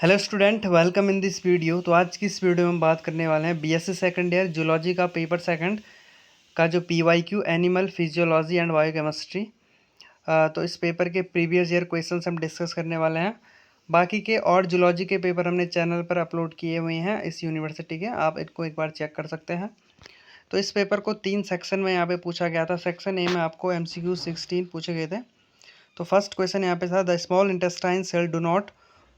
Hello student, welcome in this video. तो आज की इस वीडियो में हम बात करने वाले हैं बीएससी सेकंड ईयर जूलॉजी का पेपर सेकंड का जो PYQ animal physiology and biochemistry. तो इस पेपर के प्रीवियस ईयर क्वेश्चंस हम डिस्कस करने वाले हैं। बाकी के और जूलॉजी के पेपर हमने चैनल पर अपलोड किए हुए हैं इस यूनिवर्सिटी के, आप इनको एक बार चेक कर सकते हैं। तो इस पेपर को 3 सेक्शन में यहाँ पे पूछा गया था। सेक्शन ए में आपको MCQ 16 पूछे गए थे। तो फर्स्ट क्वेश्चन यहाँ पे था, the small intestine cell do not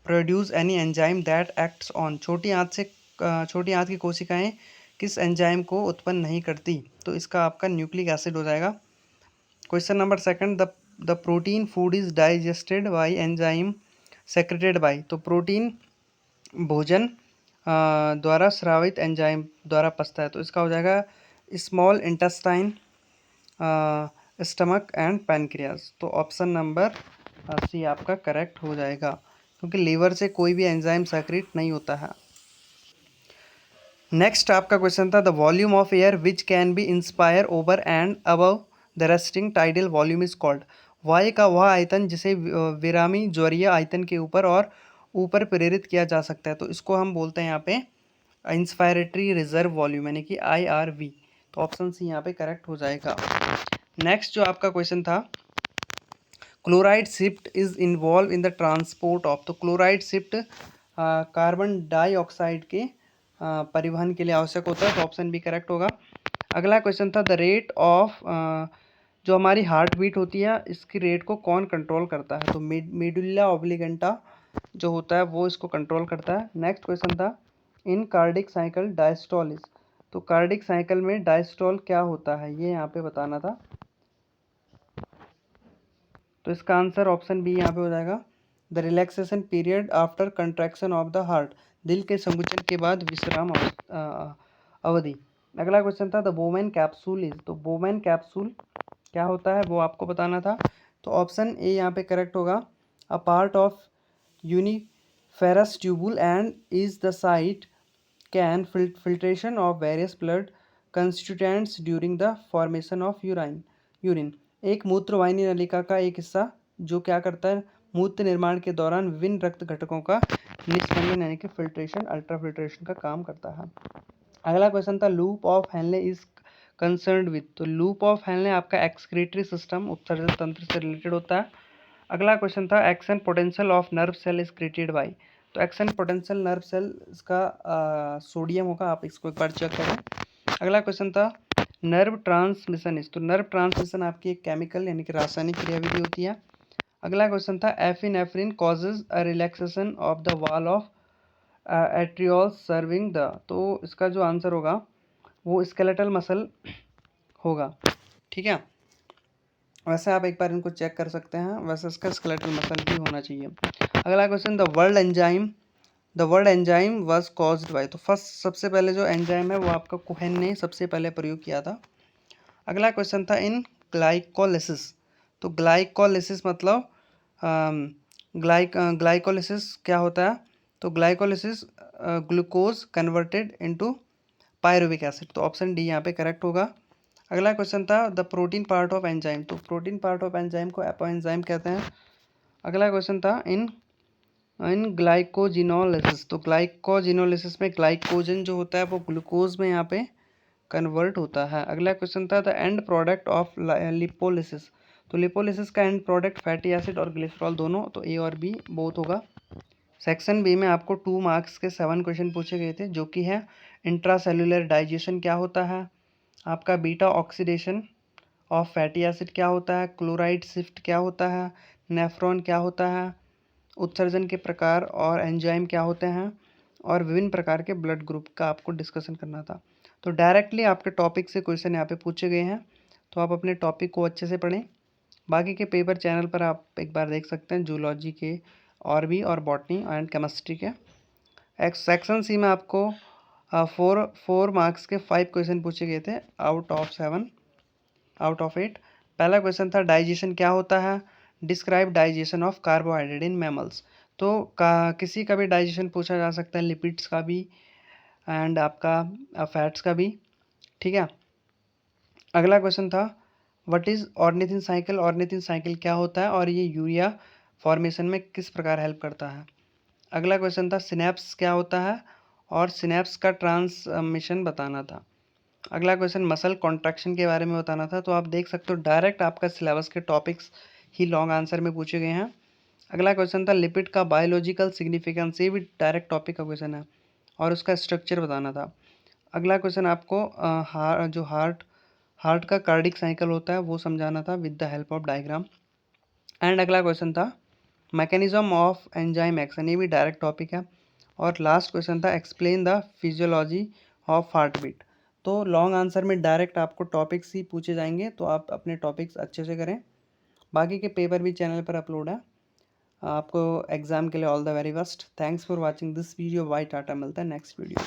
produce any enzyme that acts on. छोटी आंत की कोशिकाएं किस एंजाइम को उत्पन्न नहीं करती? तो इसका आपका न्यूक्लिक एसिड हो जाएगा। Question number second, the protein food is digested by enzyme secreted bye. तो प्रोटीन भोजन द्वारा स्रावित एंजाइम द्वारा पचता है। तो इसका हो जाएगा small intestine, stomach and pancreas. तो ऑप्शन नंबर सी आपका करेक्ट हो जाएगा, क्योंकि लीवर से कोई भी एंजाइम सेक्रेट नहीं होता है। नेक्स्ट आपका क्वेश्चन था, the volume of air which can be inspire over and above the resting tidal volume is called. वायु का वह आयतन जिसे विरामी ज्वरीय आयतन के ऊपर और ऊपर प्रेरित किया जा सकता है। तो इसको हम बोलते हैं यहाँ पे इंस्पायरेटरी रिजर्व वॉल्यूम, यानी कि IRV। तो ऑप्शन सी यहाँ पे करेक्ट हो जाएगा। नेक्स्ट जो आपका क्वेश्चन था, chloride shift is involve in the transport of. तो क्लोराइड शिफ्ट कार्बन डाइऑक्साइड के परिवहन के लिए आवश्यक होता है। तो ऑप्शन बी करेक्ट होगा। अगला क्वेश्चन था, द रेट ऑफ जो हमारी हार्ट बीट होती है, इसकी रेट को कौन कंट्रोल करता है? तो मेडुल्ला ऑब्लिगेंटा जो होता है वो इसको कंट्रोल करता है। नेक्स्ट क्वेश्चन था, इन कार्डिक साइकिल डायस्टोल इज। तो कार्डिक साइकिल में डायस्टोल क्या होता है, ये यहाँ पे बताना था। तो इसका आंसर ऑप्शन बी यहाँ पे हो जाएगा, the relaxation period after contraction of the heart. दिल के संकुचन के बाद विश्राम अवधि। अगला क्वेश्चन था, द बोमेन कैप्सूल इज। तो बोमेन कैप्सूल क्या होता है वो आपको बताना था। तो ऑप्शन ए यहाँ पे करेक्ट होगा, a part of uriniferous tubule and is the site can filtration of various blood constituents during the formation of urine. एक मूत्रवाहिनी नलिका का एक हिस्सा जो क्या करता है, मूत्र निर्माण के दौरान विभिन्न रक्त घटकों का निष्कर्षण यानी कि फिल्ट्रेशन, अल्ट्रा फिल्ट्रेशन का काम करता है। अगला क्वेश्चन था, loop of Henle is concerned with. तो लूप ऑफ हेनले आपका एक्सक्रीटरी सिस्टम, उत्सर्जन तंत्र से रिलेटेड होता है। अगला क्वेश्चन था, action potential of nerve cell is created by. तो एक्शन पोटेंशियल नर्व सेल इसका सोडियम होगा, आप इसको एक बार चेक करें। अगला क्वेश्चन था, नर्व ट्रांसमिशन इज। तो नर्व ट्रांसमिशन आपकी एक केमिकल यानी कि रासायनिक क्रियाविधि होती है। अगला क्वेश्चन था, epinephrine causes a relaxation of the wall of arterioles serving the. तो इसका जो आंसर होगा वो स्केलेटल मसल होगा। ठीक है, वैसे आप एक बार इनको चेक कर सकते हैं, वैसे इसका स्केलेटल मसल भी होना चाहिए। अगला question, the word enzyme was caused by. तो फर्स्ट सबसे पहले जो एंजाइम है वो आपका कोहेन ने सबसे पहले प्रयोग किया था। अगला क्वेश्चन था, इन ग्लाइकोलिसिस। तो ग्लाइकोलिसिस मतलब ग्लाइकोलिसिस क्या होता है? तो glycolysis glucose converted into pyruvic acid. तो ऑप्शन डी यहाँ पे करेक्ट होगा। अगला क्वेश्चन था, the protein part of enzyme. तो प्रोटीन पार्ट ऑफ एंजाइम को एपोएंजाइम कहते हैं। अगला क्वेश्चन था, इन इन ग्लाइकोजिनोलिसिस। तो ग्लाइकोजिनोलिसिस में ग्लाइकोजन जो होता है वो ग्लूकोज में यहाँ पे कन्वर्ट होता है। अगला क्वेश्चन था, the end product of lipolysis. तो लिपोलिसिस का एंड प्रोडक्ट फैटी एसिड और ग्लिसरॉल दोनों, तो ए और बी बोथ होगा। सेक्शन बी में आपको 2 मार्क्स के 7 क्वेश्चन पूछे गए थे, जो कि है इंट्रासेल्युलर डाइजेशन क्या होता है, आपका beta oxidation of fatty acid क्या होता है, क्लोराइड शिफ्ट क्या होता है, नेफ्रॉन क्या होता है, उत्सर्जन के प्रकार और एंजाइम क्या होते हैं, और विभिन्न प्रकार के ब्लड ग्रुप का आपको डिस्कशन करना था। तो डायरेक्टली आपके टॉपिक से क्वेश्चन यहाँ पे पूछे गए हैं, तो आप अपने टॉपिक को अच्छे से पढ़ें। बाकी के पेपर चैनल पर आप एक बार देख सकते हैं, जूलॉजी के और भी, और बॉटनी एंड केमिस्ट्री के। सेक्शन सी में आपको 4 मार्क्स के 5 क्वेश्चन पूछे गए थे आउट ऑफ 8। पहला क्वेश्चन था, डाइजेशन क्या होता है, describe digestion of carbohydrate in mammals. तो किसी का भी डाइजेशन पूछा जा सकता है, लिपिड्स का भी एंड आपका फैट्स का भी। ठीक है, अगला क्वेश्चन था, what is ornithine cycle. Ornithine cycle क्या होता है और ये यूरिया फॉर्मेशन में किस प्रकार हेल्प करता है। अगला क्वेश्चन था सिनेप्स क्या होता है और सिनेप्स का ट्रांसमिशन बताना था। अगला क्वेश्चन मसल कॉन्ट्रैक्शन के बारे में बताना था। तो आप देख सकते हो डायरेक्ट आपका सिलेबस के टॉपिक्स ही लॉन्ग आंसर में पूछे गए हैं। अगला क्वेश्चन था लिपिड का बायोलॉजिकल सिग्निफिकेंस, ये भी डायरेक्ट टॉपिक का क्वेश्चन है और उसका स्ट्रक्चर बताना था। अगला क्वेश्चन आपको जो हार्ट का कार्डिक साइकिल होता है वो समझाना था with the help of diagram. And अगला क्वेश्चन था मैकेनिज्म ऑफ एंजाइम एक्शन, ये भी डायरेक्ट टॉपिक है। और लास्ट क्वेश्चन था explain the physiology of heart beat. तो लॉन्ग आंसर में डायरेक्ट आपको टॉपिक्स ही पूछे जाएंगे, तो आप अपने टॉपिक्स अच्छे से करें। बाकी के पेपर भी चैनल पर अपलोड है। आपको एग्ज़ाम के लिए all the very best. Thanks for watching this video. Bye, tata, मिलता है नेक्स्ट वीडियो।